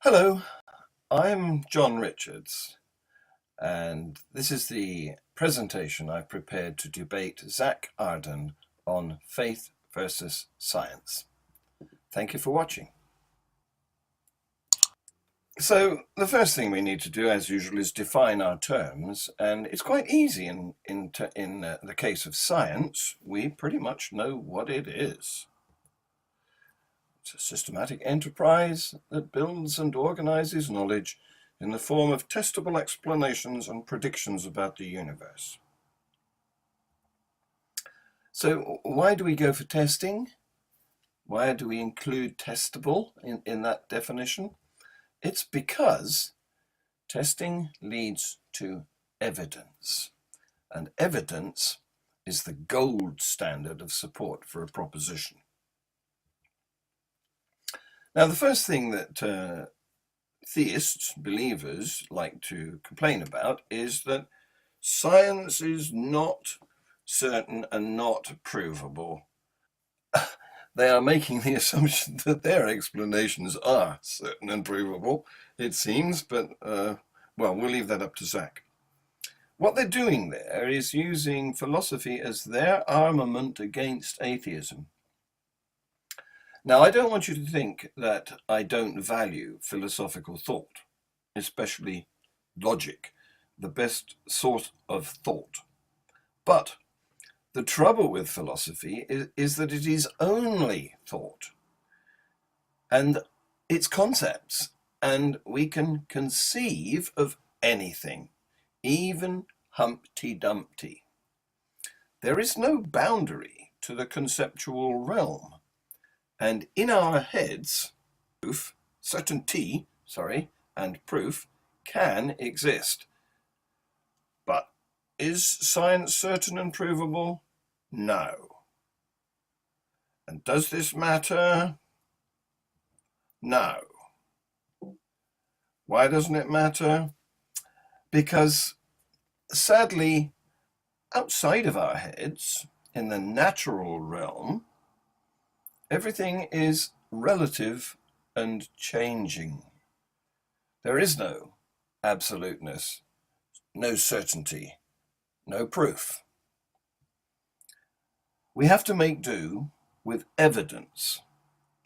Hello, I'm John Richards, and this is the presentation I've prepared to debate Zach Arden on faith versus science. Thank you for watching. So the first thing we need to do, as usual, is define our terms, and it's quite easy in the case of science. We pretty much know what it is. It's a systematic enterprise that builds and organizes knowledge in the form of testable explanations and predictions about the universe. So why do we go for testing? Why do we include testable in that definition? It's because testing leads to evidence, and evidence is the gold standard of support for a proposition. Now, the first thing that theists, believers, like to complain about is that science is not certain and not provable. They are making the assumption that their explanations are certain and provable, it seems, but well, we'll leave that up to Zach. What they're doing there is using philosophy as their armament against atheism. Now, I don't want you to think that I don't value philosophical thought, especially logic, the best sort of thought. But the trouble with philosophy is that it is only thought and its concepts, and we can conceive of anything, even Humpty Dumpty. There is no boundary to the conceptual realm, and in our heads, certainty and proof can exist. But is science certain and provable? No. And does this matter? No. Why doesn't it matter? Because sadly, outside of our heads, in the natural realm, everything is relative and changing. There is no absoluteness, no certainty, no proof. We have to make do with evidence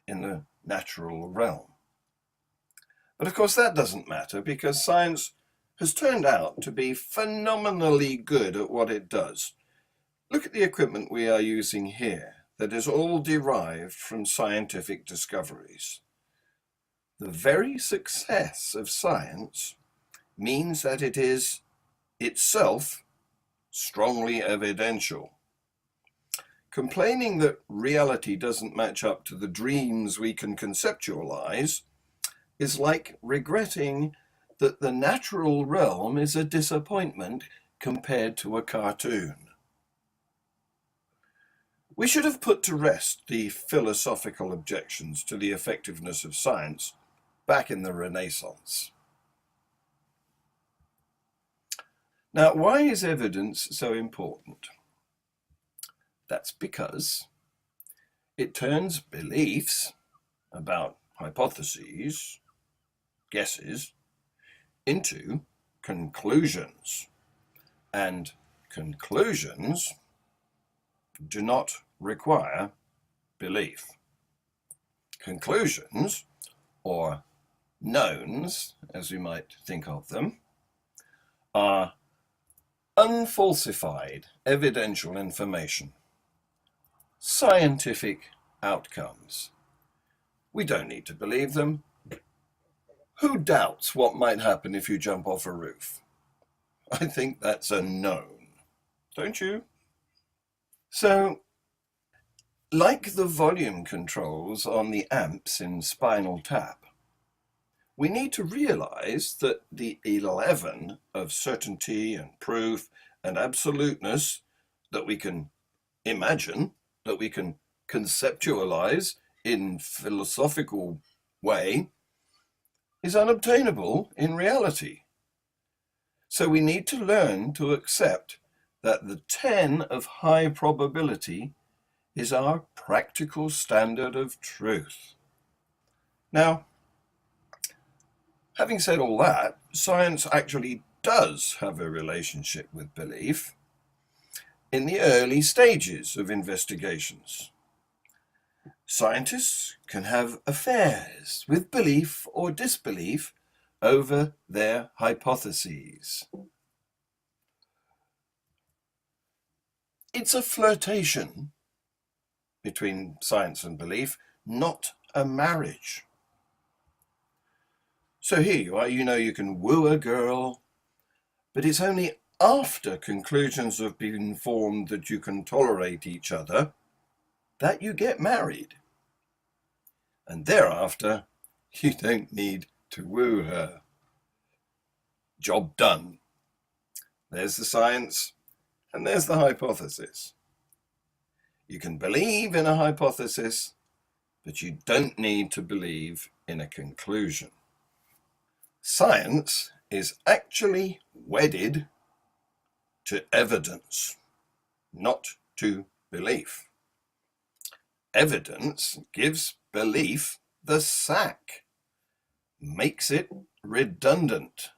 in the natural realm. But of course that doesn't matter, because science has turned out to be phenomenally good at what it does. Look at the equipment we are using here that is all derived from scientific discoveries. The very success of science means that it is itself strongly evidential. Complaining that reality doesn't match up to the dreams we can conceptualize is like regretting that the natural realm is a disappointment compared to a cartoon. We should have put to rest the philosophical objections to the effectiveness of science back in the Renaissance. Now, why is evidence so important? That's because it turns beliefs about hypotheses, guesses, into conclusions. And conclusions do not require belief. Conclusions, or knowns, as we might think of them, are unfalsified evidential information, scientific outcomes. We don't need to believe them. Who doubts what might happen if you jump off a roof? I think that's a known, don't you? So, like the volume controls on the amps in Spinal Tap, we need to realize that the 11 of certainty and proof and absoluteness that we can imagine, that we can conceptualize in philosophical way, is unobtainable in reality. So we need to learn to accept that the 10 of high probability is our practical standard of truth. Now, Having said all that, science actually does have a relationship with belief in the early stages of investigations. Scientists can have affairs with belief or disbelief over their hypotheses. It's a flirtation between science and belief, not a marriage. So here you are, you know you can woo a girl, but it's only after conclusions have been formed that you can tolerate each other that you get married. And thereafter, you don't need to woo her. Job done. There's the science, and there's the hypothesis. You can believe in a hypothesis, but you don't need to believe in a conclusion. Science is actually wedded to evidence, not to belief. Evidence gives belief the sack, makes it redundant.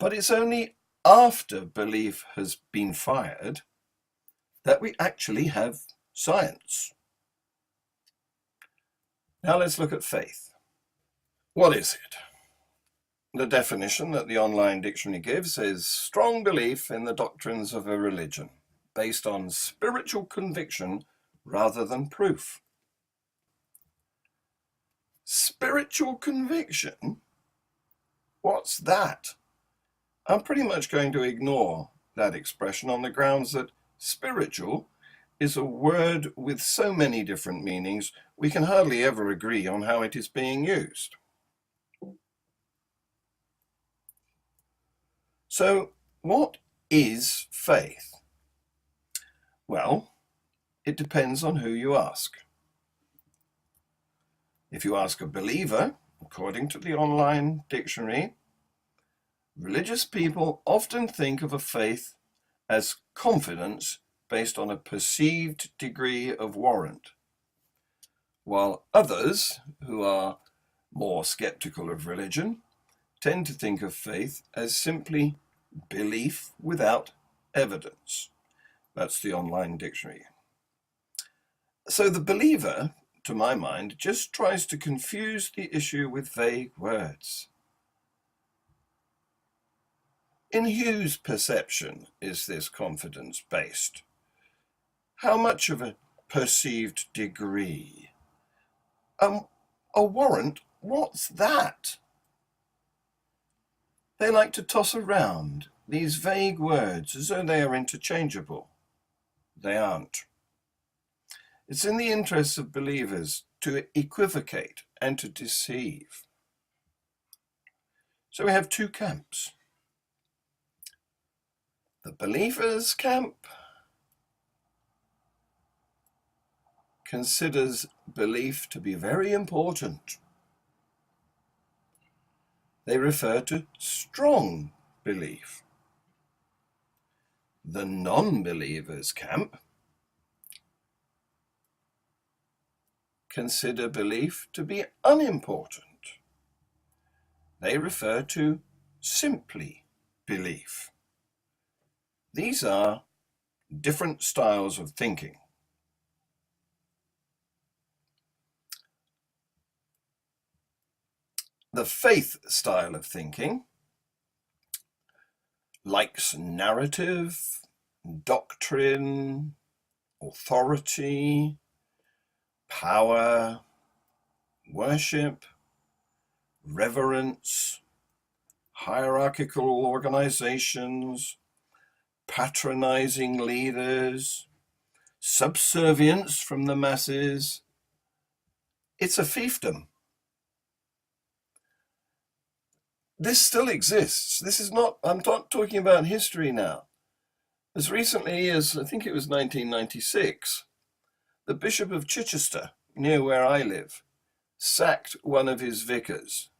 But it's only after belief has been fired that we actually have science. Now let's look at faith. What is it? The definition that the online dictionary gives is strong belief in the doctrines of a religion, based on spiritual conviction rather than proof. Spiritual conviction? What's that? I'm pretty much going to ignore that expression on the grounds that spiritual is a word with so many different meanings, we can hardly ever agree on how it is being used. So, what is faith? Well, it depends on who you ask. If you ask a believer, according to the online dictionary, religious people often think of a faith as confidence based on a perceived degree of warrant, while others, who are more skeptical of religion, tend to think of faith as simply belief without evidence. That's the online dictionary. So the believer, to my mind, just tries to confuse the issue with vague words. In whose perception is this confidence based? How much of a perceived degree? A warrant? What's that? They like to toss around these vague words as though they are interchangeable. They aren't. It's in the interests of believers to equivocate and to deceive. So we have two camps. The believers' camp considers belief to be very important. They refer to strong belief. The non-believers' camp consider belief to be unimportant. They refer to simply belief. These are different styles of thinking. The faith style of thinking likes narrative, doctrine, authority, power, worship, reverence, hierarchical organizations, patronizing leaders, subservience from the masses. It's a fiefdom. This still exists. This is not, I'm not talking about history now. As recently as, I think it was 1996, the Bishop of Chichester, near where I live, sacked one of his vicars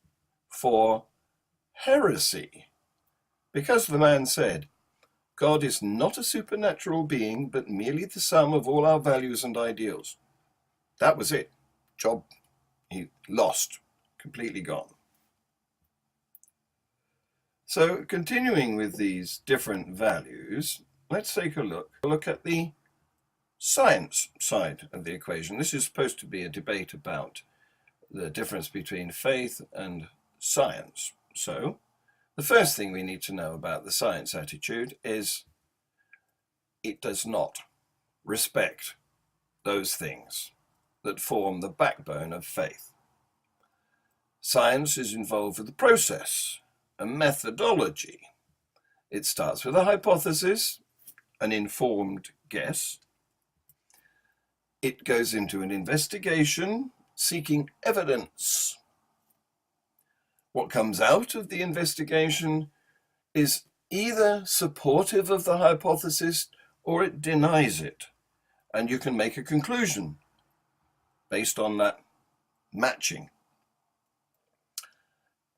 for heresy, because the man said, God is not a supernatural being, but merely the sum of all our values and ideals. That was it. job he lost, completely gone. So continuing with these different values, let's take a look at the science side of the equation. This is supposed to be a debate about the difference between faith and science. So the first thing we need to know about the science attitude is it does not respect those things that form the backbone of faith. Science is involved with the process, a methodology. It starts with a hypothesis, an informed guess. It goes into an investigation, seeking evidence. What comes out of the investigation is either supportive of the hypothesis or it denies it. And you can make a conclusion based on that matching.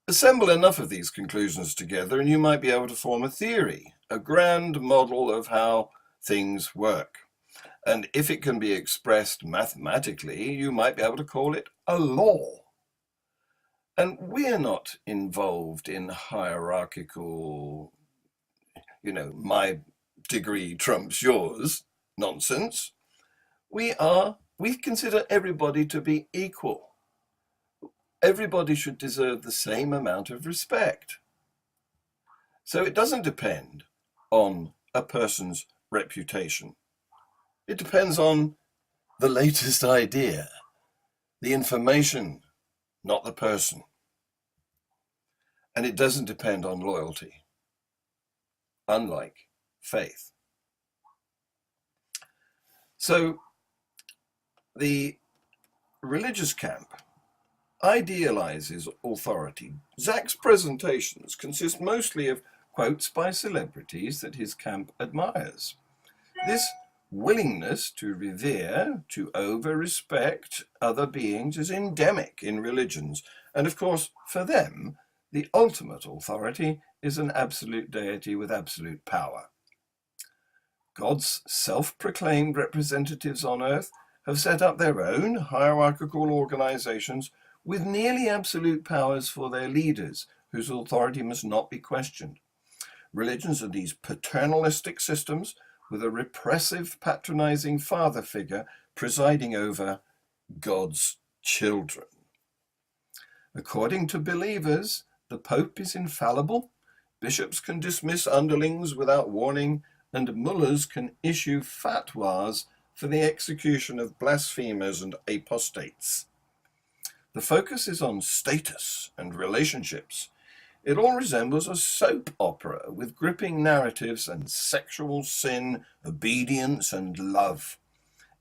Assemble enough of these conclusions together and you might be able to form a theory, a grand model of how things work. And if it can be expressed mathematically, you might be able to call it a law. And we're not involved in hierarchical, my degree trumps yours nonsense. We consider everybody to be equal. Everybody should deserve the same amount of respect. So it doesn't depend on a person's reputation. It depends on the latest idea, the information, not the person. And it doesn't depend on loyalty, unlike faith. So the religious camp idealizes authority. Zach's presentations consist mostly of quotes by celebrities that his camp admires. This willingness to revere, to over-respect other beings is endemic in religions. And of course, for them, the ultimate authority is an absolute deity with absolute power. God's self-proclaimed representatives on earth have set up their own hierarchical organizations with nearly absolute powers for their leaders, whose authority must not be questioned. Religions are these paternalistic systems with a repressive, patronizing father figure presiding over God's children. According to believers, the Pope is infallible, bishops can dismiss underlings without warning, and mullahs can issue fatwas for the execution of blasphemers and apostates. The focus is on status and relationships. It all resembles a soap opera with gripping narratives and sexual sin, obedience, and love.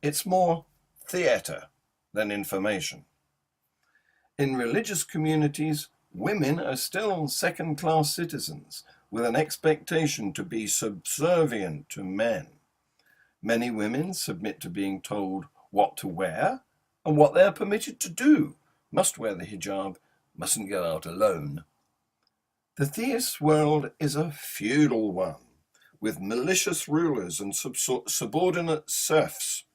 It's more theatre than information. In religious communities, women are still second-class citizens with an expectation to be subservient to men. Many women submit to being told what to wear and what they are permitted to do. Must wear the hijab, mustn't go out alone. The theist world is a feudal one, with malicious rulers and subordinate serfs.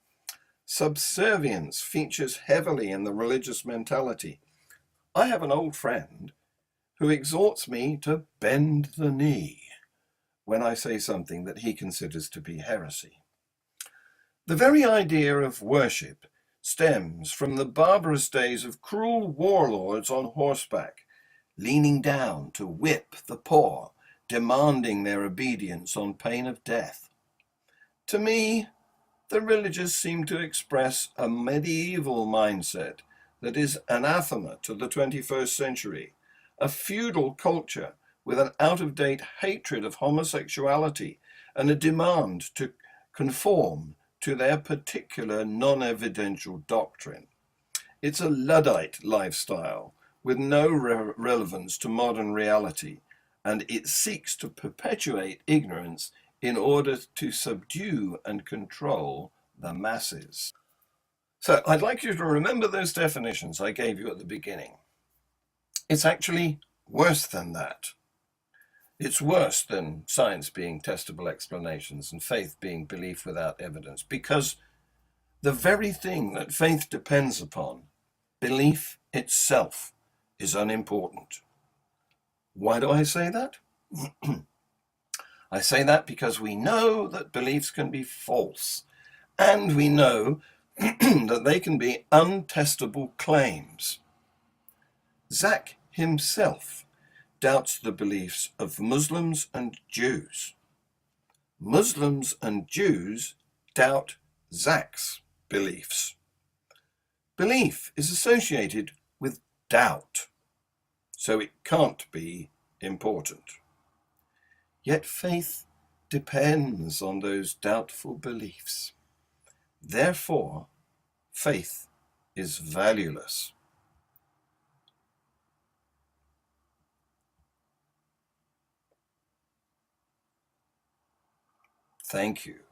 Subservience features heavily in the religious mentality. I have an old friend who exhorts me to bend the knee when I say something that he considers to be heresy. The very idea of worship stems from the barbarous days of cruel warlords on horseback, leaning down to whip the poor, demanding their obedience on pain of death. To me, the religious seem to express a medieval mindset that is anathema to the 21st century, a feudal culture with an out-of-date hatred of homosexuality and a demand to conform to their particular non-evidential doctrine. It's a Luddite lifestyle with no relevance to modern reality, and it seeks to perpetuate ignorance in order to subdue and control the masses. So I'd like you to remember those definitions I gave you at the beginning. It's actually worse than that. It's worse than science being testable explanations and faith being belief without evidence, because the very thing that faith depends upon belief itself is unimportant. Why do I say that? I say that because we know that beliefs can be false, and we know that they can be untestable claims. Zach himself doubts the beliefs of Muslims and Jews. Muslims and Jews doubt Zach's beliefs. Belief is associated with doubt, so it can't be important. Yet faith depends on those doubtful beliefs. Therefore, faith is valueless. Thank you.